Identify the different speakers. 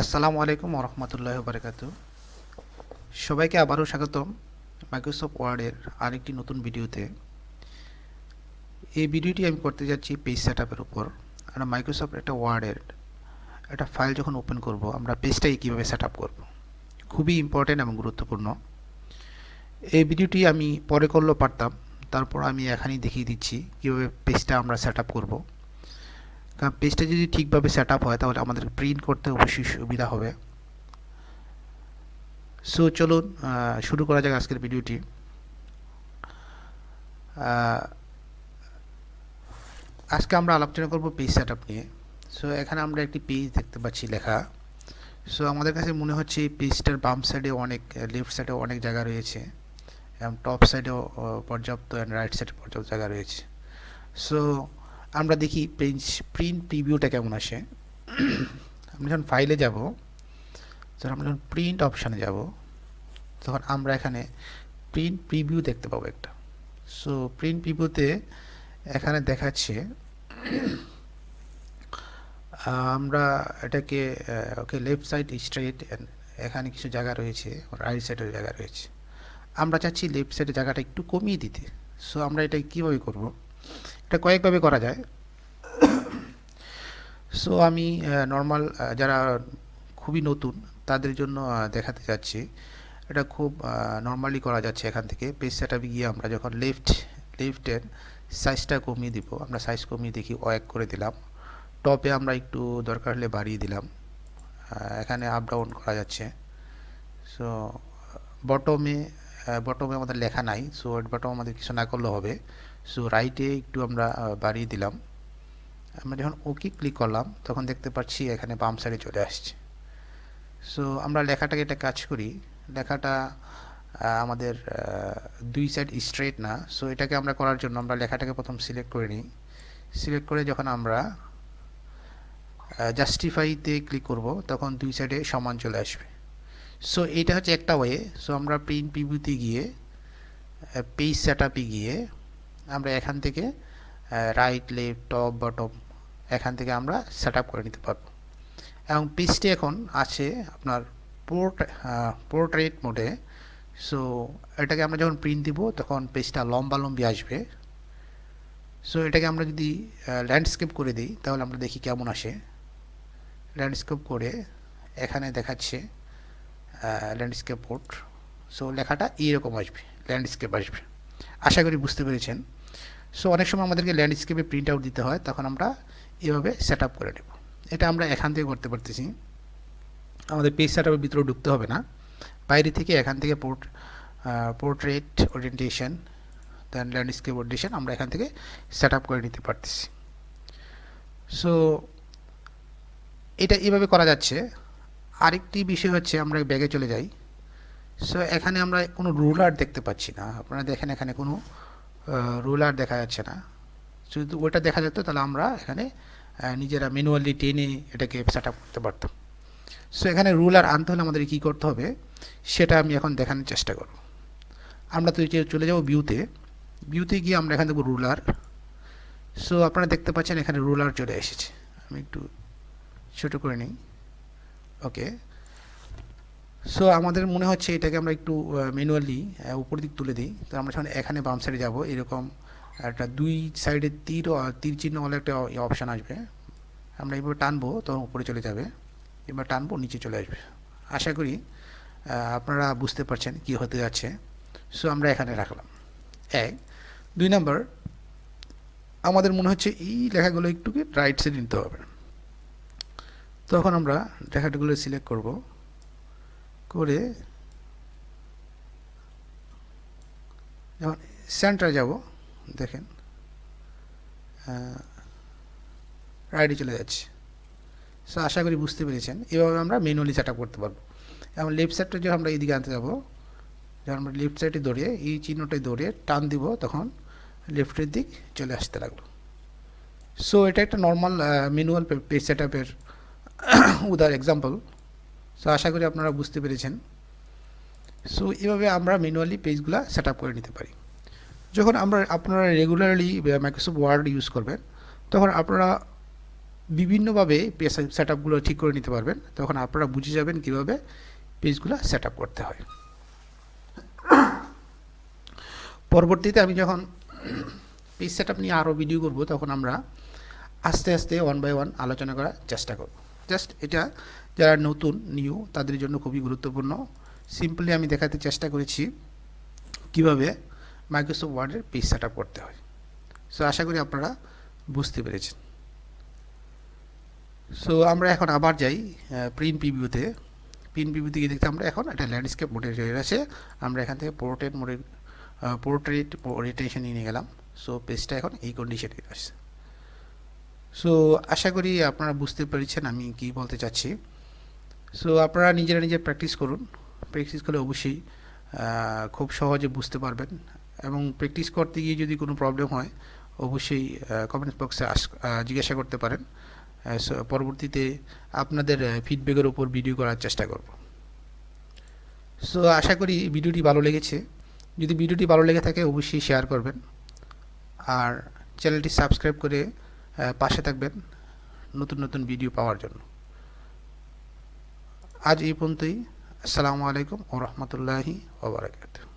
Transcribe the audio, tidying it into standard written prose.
Speaker 1: আসসালামু আলাইকুম ওরহমতুল্লাহি বারাকাতু। সবাইকে আবারও স্বাগতম মাইক্রোসফট ওয়ার্ডের আরেকটি নতুন ভিডিওতে। এই ভিডিওটি আমি করতে যাচ্ছি পেজ সেটআপের উপর। আমরা মাইক্রোসফট একটা ওয়ার্ডের একটা ফাইল যখন ওপেন করব, আমরা পেজটাকে কীভাবে সেটআপ করব, খুবই ইম্পর্টেন্ট এবং গুরুত্বপূর্ণ। এই ভিডিওটি আমি পরে করলেও পারতাম, তারপর আমি এখানেই দেখিয়ে দিচ্ছি কীভাবে পেজটা আমরা সেটআপ করব। কারণ পেজটা যদি ঠিকভাবে সেটআপ হয় তাহলে আমাদের প্রিন্ট করতে অবশ্যই সুবিধা হবে। সো চলুন শুরু করা যাক আজকের ভিডিওটি। আজকে আমরা আলোচনা করব পেজ সেটআপ নিয়ে। সো এখানে আমরা একটি পেজ দেখতে পাচ্ছি লেখা। সো আমাদের কাছে মনে হচ্ছে এই পেজটার বাম সাইডে অনেক, লেফট সাইডে অনেক জায়গা রয়েছে এবং টপ সাইডেও পর্যাপ্ত এবং রাইট সাইডে পর্যাপ্ত জায়গা রয়েছে। সো আমরা দেখি পেজ প্রিন্ট প্রিভিউটা কেমন আসে। আমরা যখন ফাইলে যাব, যখন আমরা যখন প্রিন্ট অপশানে যাব, তখন আমরা এখানে প্রিন্ট প্রিভিউ দেখতে পাবো একটা। সো প্রিন্ট প্রিভিউতে এখানে দেখাচ্ছে আমরা এটাকে ওকে লেফট সাইড স্ট্রেট, এখানে কিছু জায়গা রয়েছে, রাইট সাইডের জায়গা রয়েছে। আমরা চাচ্ছি লেফট সাইডের জায়গাটা একটু কমিয়ে দিতে। সো আমরা এটা কীভাবে করব, এটা কয়েকভাবে করা যায়। সো আমি নর্মাল যারা খুবই নতুন তাদের জন্য দেখাতে যাচ্ছি। এটা খুব নর্মালি করা যাচ্ছে। এখান থেকে পেজ সেটআপে গিয়ে আমরা যখন লেফটের সাইজটা কমিয়ে দিব, আমরা সাইজ কমিয়ে দেখি ওয়াক করে দিলাম। টপে আমরা একটু দরকার হলে বাড়িয়ে দিলাম। এখানে আপ ডাউন করা যাচ্ছে। সো বটমে আমাদের লেখা নাই, সো বটম আমাদের কিছু না করলে হবে। সো রাইটে একটু আমরা বাড়িয়ে দিলাম। আমরা যখন ওকে ক্লিক করলাম তখন দেখতে পাচ্ছি এখানে বাম সাইডে চলে আসছে। সো আমরা লেখাটাকে একটা কাজ করি, লেখাটা আমাদের দুই সাইড স্ট্রেট না। সো এটাকে আমরা করার জন্য আমরা লেখাটাকে প্রথম সিলেক্ট করে নিই। সিলেক্ট করে যখন আমরা জাস্টিফাইতে ক্লিক করব তখন দুই সাইডে সমান চলে আসবে। সো এইটা হচ্ছে একটা ওয়ে। সো আমরা প্রিন্ট প্রিভিউতে গিয়ে পেজ সেটআপে গিয়ে আমরা এখান থেকে রাইট, লেফট, টপ, বটম এখান থেকে আমরা সেটআপ করে নিতে পারবো। এবং পেজটি এখন আছে আপনার পোর্ট্রেট মোডে। সো এটাকে আমরা যখন প্রিন্ট দিব তখন পেজটা লম্বালম্বি আসবে। সো এটাকে আমরা যদি ল্যান্ডস্কেপ করে দিই তাহলে আমরা দেখি কেমন আসে। ল্যান্ডস্কেপ করে এখানে দেখাচ্ছে ল্যান্ডস্কেপ পোর্ট। সো লেখাটা এইরকম আসবে, ল্যান্ডস্কেপ আসবে। আশা করি বুঝতে পেরেছেন। সো অনেক সময় আমাদেরকে ল্যান্ডস্কেপে প্রিন্ট আউট দিতে হয়, তখন আমরা এভাবে সেট আপ করে নেব। এটা আমরা এখান থেকে করতে পারতেছি। আমাদের পেজ সেট আপের ভিতরে ঢুকতে হবে না, বাইরে থেকে এখান থেকে পোর্ট্রেট ওরিয়েন্টেশন, দেন ল্যান্ডস্কেপ ওরিয়েন্টেশন আমরা এখান থেকে সেট আপ করে নিতে পারতেছি। সো এটা এভাবে করা যাচ্ছে। আরেকটি বিষয় হচ্ছে, আমরা ব্যাগে চলে যাই। সো এখানে আমরা কোনো রুলার দেখতে পাচ্ছি না। আপনারা দেখেন এখানে কোনো রুলার দেখা যাচ্ছে না। যদি ওটা দেখা যেত তাহলে আমরা এখানে নিজেরা ম্যানুয়ালি টেনে এটাকে সেট আপ করতে পারতাম। সো এখানে রুলার আনতে হলে আমাদের কী করতে হবে সেটা আমি এখন দেখানোর চেষ্টা করব। আমরা তো চলে যাব ভিউতে গিয়ে আমরা এখানে দেবো রুলার। সো আপনারা দেখতে পাচ্ছেন এখানে রুলার চলে এসেছে। আমি একটু ছোটো করে নিই। ওকে, সো আমাদের মনে হচ্ছে এটাকে আমরা একটু ম্যানুয়ালি উপর দিক তুলে দিই। তো আমরা যখন এখানে বাম সাইডে যাব, এরকম একটা দুই সাইডে তীর চিহ্ন হলে একটা অপশান আসবে। আমরা এইভাবে টানবো তখন উপরে চলে যাবে, এবার টানবো নিচে চলে আসবে। আশা করি আপনারা বুঝতে পারছেন কি হতে যাচ্ছে। সো আমরা এখানে রাখলাম 1। 2 নম্বর, আমাদের মনে হচ্ছে এই লেখাগুলো একটুকে রাইট সাইডে নিতে হবে। তখন আমরা লেখাগুলো সিলেক্ট করব, করে যখন সেন্টারে যাব দেখেন রাইটে চলে যাচ্ছে। সো আশা করি বুঝতে পেরেছেন। এভাবে আমরা ম্যানুয়ালি সেট আপ করতে পারবো। এবং লেফট সাইডটা যখন আমরা এইদিকে আনতে যাব, যখন আমরা লেফট সাইডে ধরে এই চিহ্নটায় ধরে টান দিব তখন লেফটের দিক চলে আসতে লাগলো। সো এটা একটা নর্মাল ম্যানুয়াল পেজ সেট আপের এক্সাম্পল। সো আশা করি আপনারা বুঝতে পেরেছেন। সো এভাবে আমরা ম্যানুয়ালি পেজগুলো সেট আপ করে নিতে পারি। যখন আপনারা রেগুলারলি মাইক্রোসফট ওয়ার্ড ইউজ করবেন তখন আপনারা বিভিন্নভাবে পেজ সেট আপগুলো ঠিক করে নিতে পারবেন। তখন আপনারা বুঝে যাবেন কীভাবে পেজগুলো সেট আপ করতে হয়। পরবর্তীতে আমি যখন পেজ সেট আপ নিয়ে আরও ভিডিও করব, তখন আমরা আস্তে আস্তে ওয়ান বাই ওয়ান আলোচনা করার চেষ্টা করব। জাস্ট এটা যারা নতুন নিউ তাদের জন্য খুবই গুরুত্বপূর্ণ। সিম্পলি আমি দেখাতে চেষ্টা করেছি কিভাবে মাইক্রোসফট ওয়ার্ডের পেজ সেট আপ করতে হয়। সো আশা করি আপনারা বুঝতে পেরেছেন। সো আমরা এখন আবার যাই প্রিন্ট প্রিভিউতে। প্রিন্ট প্রিভিউতে গিয়ে দেখতে আমরা এখন একটা ল্যান্ডস্কেপ মোডে রয়েছে। আমরা এখান থেকে পোর্ট্রেট ওরিয়েন্টেশন নিয়ে গেলাম। সো পেজটা এখন এই কন্ডিশনে আসছে। সো আশা করি আপনারা বুঝতে পেরেছেন আমি কি বলতে চাচ্ছি। সো আপনারা নিজেরা নিজে প্র্যাকটিস করুন। প্র্যাকটিস করলে অবশ্যই খুব সহজে বুঝতে পারবেন, এবং প্র্যাকটিস করতে গিয়ে যদি কোনো প্রবলেম হয় অবশ্যই কমেন্টস বক্সে জিজ্ঞাসা করতে পারেন। পরবর্তীতে আপনাদের ফিডব্যাকের উপর ভিডিও করার চেষ্টা করব। সো আশা করি ভিডিওটি ভালো লেগেছে। যদি ভিডিওটি ভালো লেগে থাকে অবশ্যই শেয়ার করবেন, আর চ্যানেলটি সাবস্ক্রাইব করে পাশে থাকবেন নতুন নতুন ভিডিও পাওয়ার জন্য। আজ এই পর্যন্তই। আসসালামু আলাইকুম ওয়া রাহমাতুল্লাহি ওয়া বারাকাতুহু।